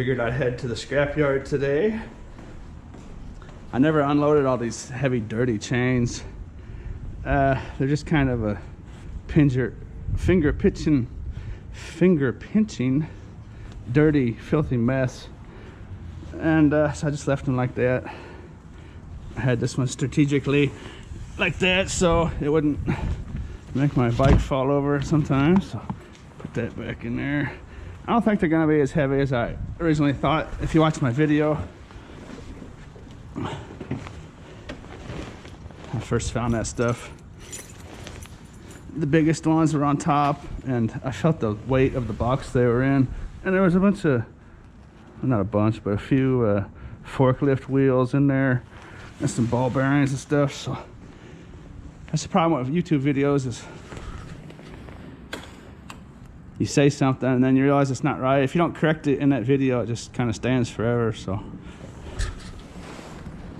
figured I'd head to the scrapyard today. I never unloaded all these heavy, dirty chains. They're just kind of a finger pinching, dirty, filthy mess. And so I just left them like that. I had this one strategically like that so it wouldn't make my bike fall over sometimes. So put that back in there. I don't think they're gonna be as heavy as I originally thought. If you watch my video, I first found that stuff, the biggest ones were on top, and I felt the weight of the box they were in, and there was a bunch of, not a bunch, but a few forklift wheels in there and some ball bearings and stuff. So that's the problem with YouTube videos, is you say something and then you realize it's not right. If you don't correct it in that video, it just kind of stands forever. So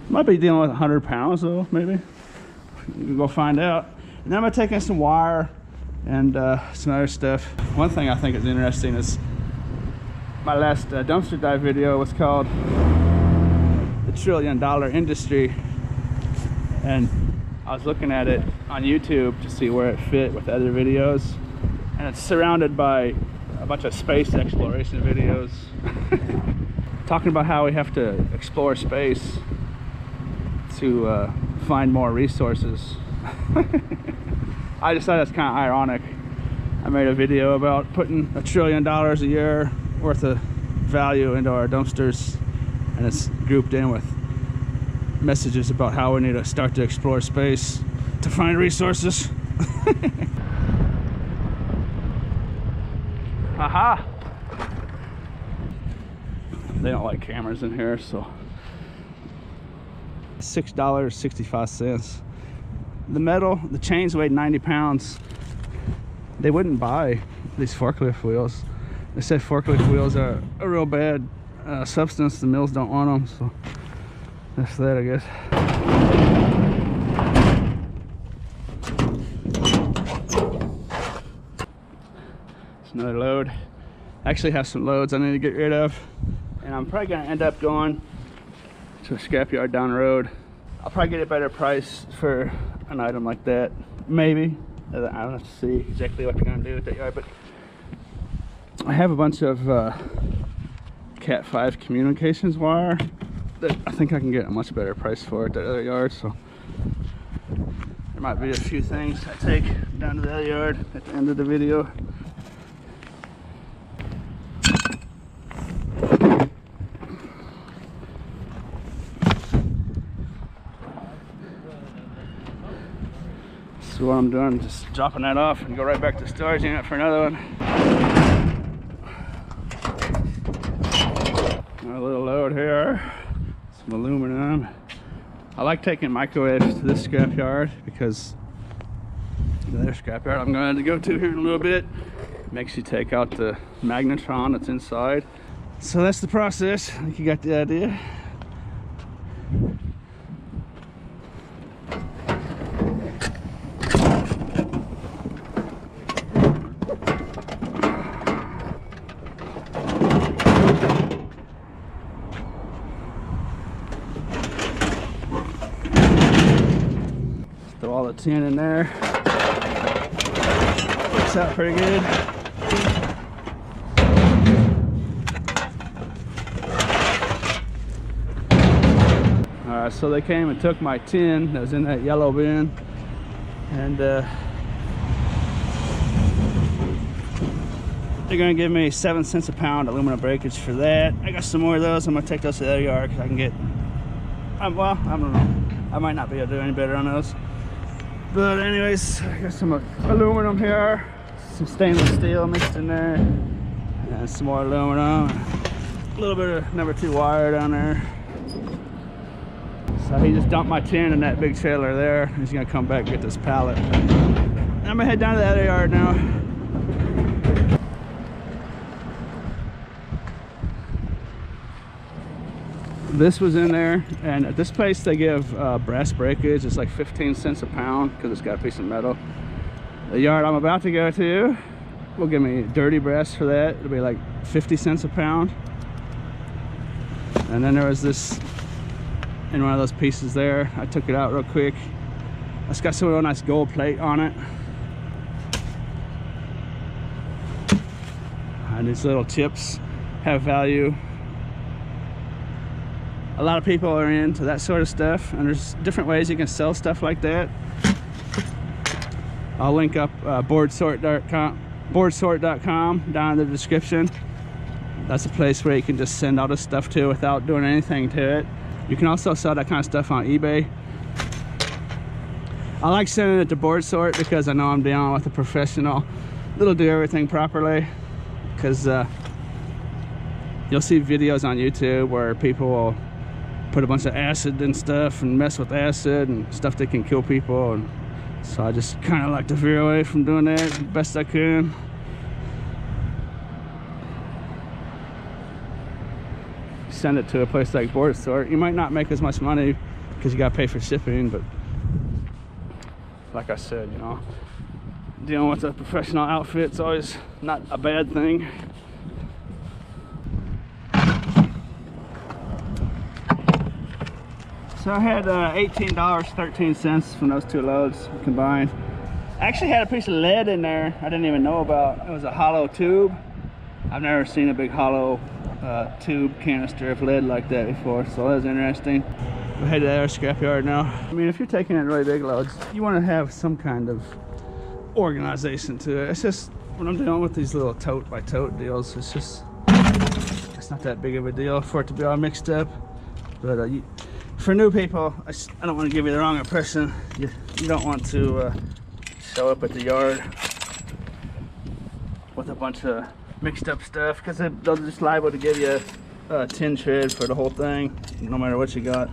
might be dealing with 100 pounds though, maybe. You can go find out. And then I'm gonna take in some wire and some other stuff. One thing I think is interesting is my last dumpster dive video was called The $1 Trillion Industry, and I was looking at it on YouTube to see where it fit with other videos, and it's surrounded by a bunch of space exploration videos talking about how we have to explore space to find more resources. I decided that's kind of ironic. I made a video about putting $1 trillion a year worth of value into our dumpsters, and it's grouped in with messages about how we need to start to explore space to find resources. Haha! They don't like cameras in here, so $6.65. The metal, the chains weighed 90 pounds. They wouldn't buy these forklift wheels. They said forklift wheels are a real bad substance. The mills don't want them, so that's that, I guess. It's another load. I actually have some loads I need to get rid of, and I'm probably gonna end up going to a scrapyard down the road. I'll probably get a better price for an item like that, maybe. I don't have to see exactly what they're gonna do with that yard, but I have a bunch of Cat 5 communications wire that I think I can get a much better price for at that other yard. So there might be a few things I take down to the other yard at the end of the video. So what I'm doing, just dropping that off and go right back to the storage unit for another one. A little load here, some aluminum. I like taking microwaves to this scrapyard because the other scrapyard I'm going to go to here in a little bit makes you take out the magnetron that's inside. So that's the process. I think you got the idea. Throw all the tin in there. Works out pretty good. Alright, so they came and took my tin that was in that yellow bin, and they're gonna give me 7 cents a pound aluminum breakage for that. I got some more of those. I'm gonna take those to the other yard because I can get, well, I don't know, I might not be able to do any better on those. But anyways, I got some aluminum here, some stainless steel mixed in there, and some more aluminum, a little bit of number 2 wire down there. So he just dumped my tin in that big trailer there. He's gonna come back and get this pallet. I'm gonna head down to the other yard now. This was in there, and at this place they give brass breakage. It's like 15 cents a pound because it's got a piece of metal. The yard I'm about to go to will give me dirty brass for that. It'll be like 50 cents a pound. And then there was this in one of those pieces there. I took it out real quick. It's got some real nice gold plate on it. And these little chips have value. A lot of people are into that sort of stuff, and there's different ways you can sell stuff like that. I'll link up boardsort.com down in the description. That's a place where you can just send all this stuff to without doing anything to it. You can also sell that kind of stuff on eBay. I like sending it to BoardSort because I know I'm dealing with a professional that'll do everything properly. Because you'll see videos on YouTube where people will put a bunch of acid and stuff and mess with acid and stuff that can kill people, and so I just kind of like to veer away from doing that as best I can. Send it to a place like BoardSort. You might not make as much money because you got to pay for shipping, but like I said, you know, dealing with a professional outfit's always not a bad thing. So I had $18.13 from those two loads combined. I actually had a piece of lead in there I didn't even know about. It was a hollow tube. I've never seen a big hollow tube canister of lead like that before, so that was interesting. We'll head to our scrapyard now. I mean, if you're taking in really big loads, you want to have some kind of organization to it. It's just when I'm dealing with these little tote by tote deals, it's not that big of a deal for it to be all mixed up. But for new people, I don't want to give you the wrong impression. You don't want to show up at the yard with a bunch of mixed up stuff, because they'll just liable to give you a tin shred for the whole thing, no matter what you got.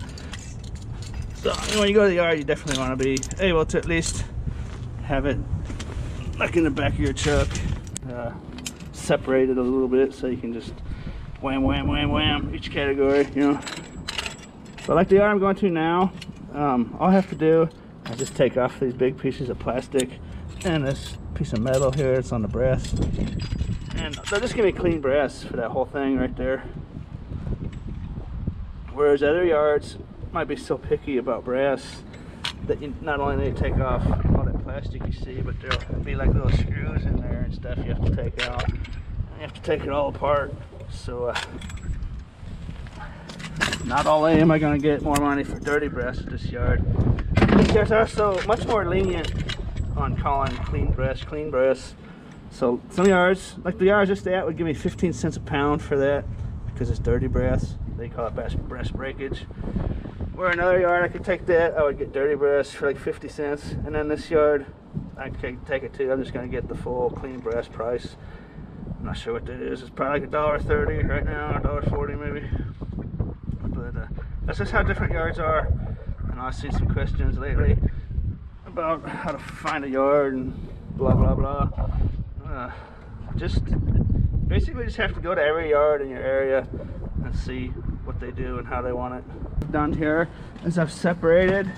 So when you go to the yard, you definitely want to be able to at least have it like in the back of your truck, separated a little bit, so you can just wham, wham, wham, wham each category, you know. But like the yard I'm going to now, all I have to do is just take off these big pieces of plastic and this piece of metal here. It's on the brass, and they'll just give me clean brass for that whole thing right there. Whereas other yards might be so picky about brass that you not only need to take off all that plastic you see, but there'll be like little screws in there and stuff you have to take out. And you have to take it all apart. So not only am I going to get more money for dirty brass at this yard, this yard's also much more lenient on calling clean brass. So some yards, like the yard just at, would give me 15 cents a pound for that because it's dirty brass. They call it brass breakage. Where another yard, I could take that, I would get dirty brass for like 50 cents. And then this yard, I could take it too. I'm just going to get the full clean brass price. I'm not sure what that is. It's probably like $1.30 right now, $1.40 maybe. But that's just how different yards are. And I've seen some questions lately about how to find a yard and blah blah blah. Just basically just have to go to every yard in your area and see what they do and how they want it done. Here is I've separated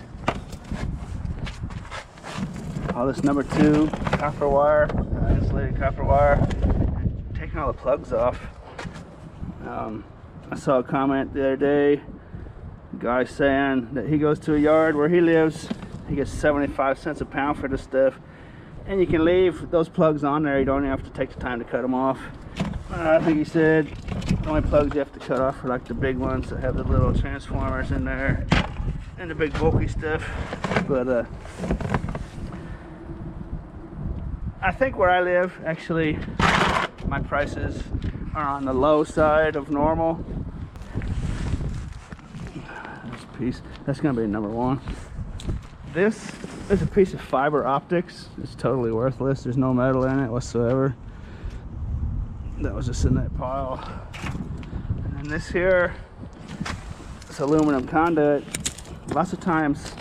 all this number 2 copper wire, insulated copper wire, and taking all the plugs off. I saw a comment the other day, a guy saying that he goes to a yard where he lives, he gets 75 cents a pound for this stuff, and you can leave those plugs on there. You don't even have to take the time to cut them off. I think he said the only plugs you have to cut off are like the big ones that have the little transformers in there and the big bulky stuff. But I think where I live, actually, my prices are on the low side of normal. This piece, that's gonna be number 1. This is a piece of fiber optics. It's totally worthless. There's no metal in it whatsoever. That was just in that pile. And this here is aluminum conduit. Lots of times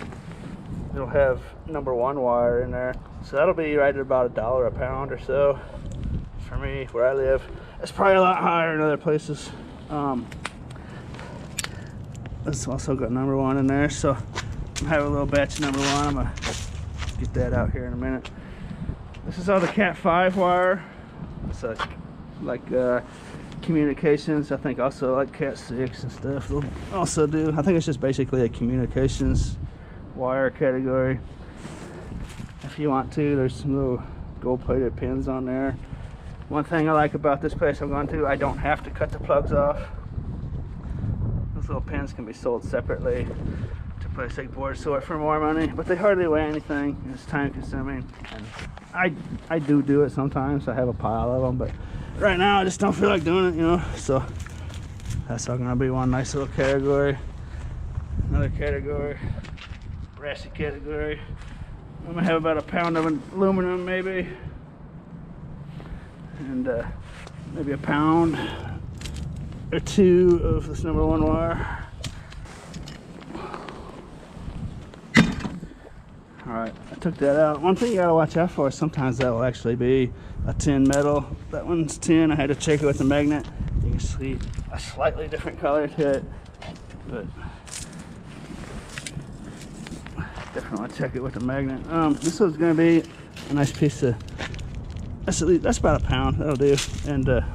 it'll have number 1 wire in there, so that'll be right at about $1 a pound or so. For me, where I live, it's probably a lot higher in other places. It's also got number 1 in there, so I have a little batch of number 1. I'm gonna get that out here in a minute. This is all the Cat 5 wire. It's like communications. I think also like Cat 6 and stuff they'll also do. I think it's just basically a communications wire category. If you want to, there's some little gold-plated pins on there. One thing I like about this place I'm going to, I don't have to cut the plugs off. Those little pins can be sold separately to place like board sort for more money, but they hardly weigh anything. It's time consuming, and I do it sometimes. I have a pile of them, but right now I just don't feel like doing it, you know. So that's all gonna be one nice little category. Another category, brassy category. I'm gonna have about a pound of aluminum maybe, and maybe a pound or two of this number 1 wire. Alright, I took that out. One thing you gotta watch out for is sometimes that will actually be a tin metal. That one's tin. I had to check it with the magnet. You can see a slightly different color to it, but definitely want to check it with the magnet. This one's gonna be a nice piece of, that's about a pound. That'll do. And a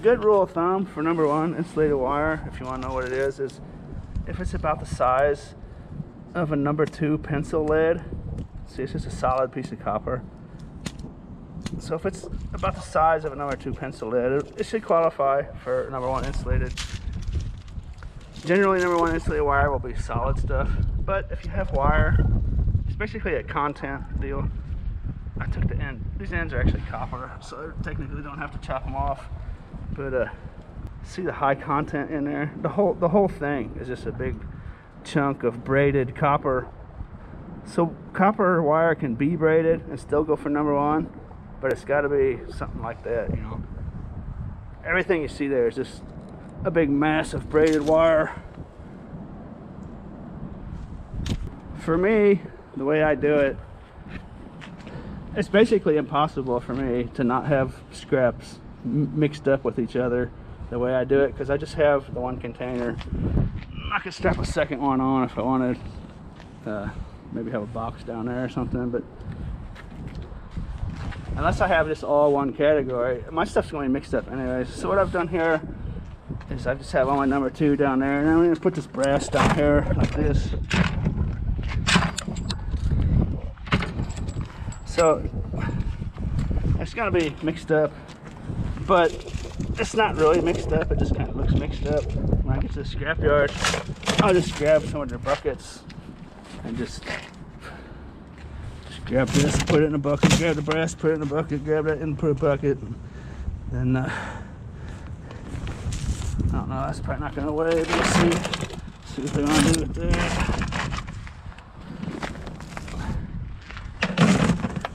good rule of thumb for number 1 insulated wire, if you want to know what it is if it's about the size of a number 2 pencil lead. See, it's just a solid piece of copper. So if it's about the size of a number 2 pencil lead, it should qualify for number 1 insulated. Generally, number 1 insulated wire will be solid stuff, but if you have wire, it's basically a content deal. I took the end. These ends are actually copper, so I technically don't have to chop them off. But see the high content in there. The whole thing is just a big chunk of braided copper. So copper wire can be braided and still go for number 1, but it's got to be something like that, you know. Everything you see there is just a big mass of braided wire. For me, the way I do it, it's basically impossible for me to not have scraps mixed up with each other the way I do it, because I just have the 1 container. I could strap a second one on if I wanted. Maybe have a box down there or something, but unless I have this all 1 category, my stuff's going to be mixed up anyways. So what I've done here is I just have all my number 2 down there, and I'm going to put this brass down here like this. So it's going to be mixed up, but it's not really mixed up. It just kind of looks mixed up. When I get to the scrapyard, I'll just grab some of their buckets and just grab this, put it in a bucket, grab the brass, put it in a bucket, grab that and put it in a bucket. Then I don't know, that's probably not going to weigh, but we'll see what they're going to do with that.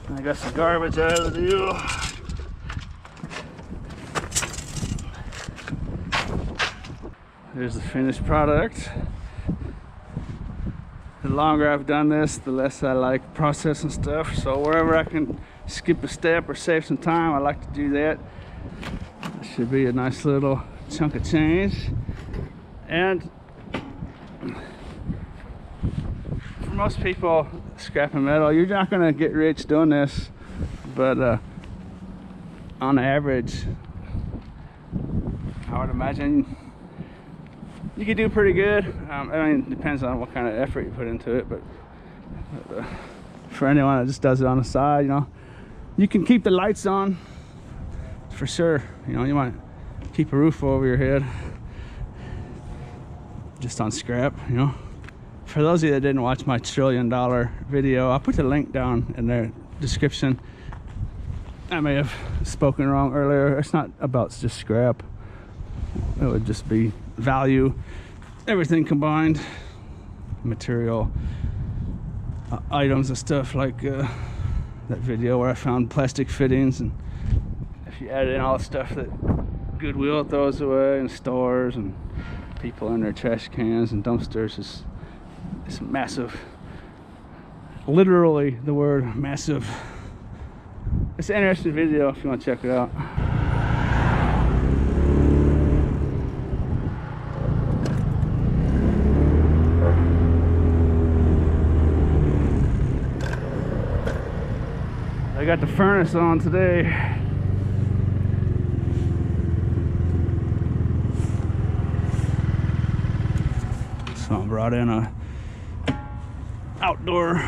I got some garbage out of the deal. Here's the finished product. The longer I've done this, the less I like processing stuff. So wherever I can skip a step or save some time, I like to do that. It should be a nice little chunk of change. And for most people scrapping metal, you're not going to get rich doing this, but on average, I would imagine you could do pretty good. I mean, it depends on what kind of effort you put into it, but for anyone that just does it on the side, you know, you can keep the lights on for sure. You know, you might keep a roof over your head just on scrap, you know. For those of you that didn't watch my $1 trillion video, I'll put the link down in their description. I may have spoken wrong earlier. It's not about just scrap. It would just be value, everything combined, material, items and stuff, like that video where I found plastic fittings, and if you add in all the stuff that Goodwill throws away in stores and people in their trash cans and dumpsters, it's massive. Literally the word massive. It's an interesting video if you want to check it out. I got the furnace on today. So I brought in a outdoor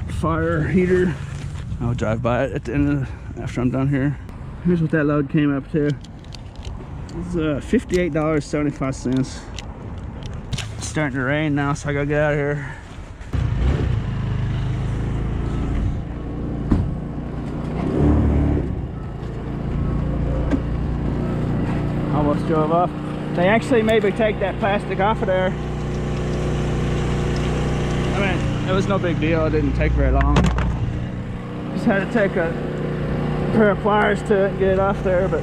fire heater. I'll drive by it at the end of after I'm done here. Here's what that load came up to. It's $58.75. It's starting to rain now, so I gotta get out of here. Almost drove off. They actually made me take that plastic off of there. I mean, it was no big deal. It didn't take very long. Just had to take a pair of pliers to it and get it off there, but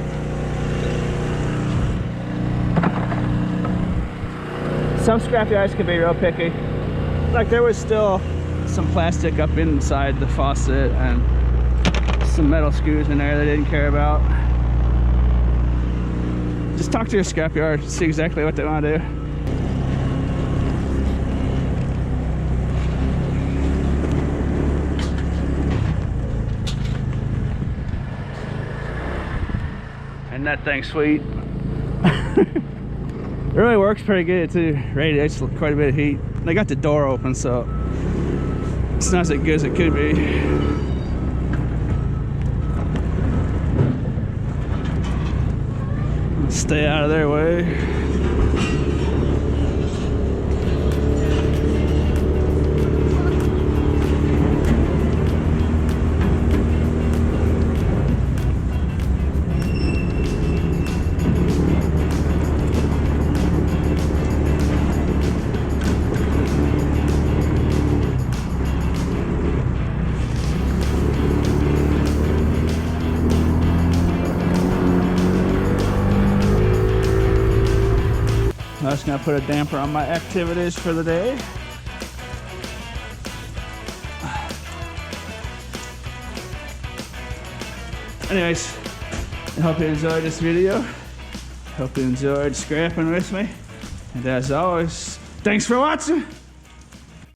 some scrapyards can be real picky. Like there was still some plastic up inside the faucet and some metal screws in there they didn't care about. Just talk to your scrapyard, see exactly what they want to do. And that thing's sweet. It really works pretty good too. Radiates quite a bit of heat. They got the door open, so it's not as good as it could be. Stay out of their way. I'm just gonna put a damper on my activities for the day. Anyways, I hope you enjoyed this video. Hope you enjoyed scrapping with me. And as always, thanks for watching.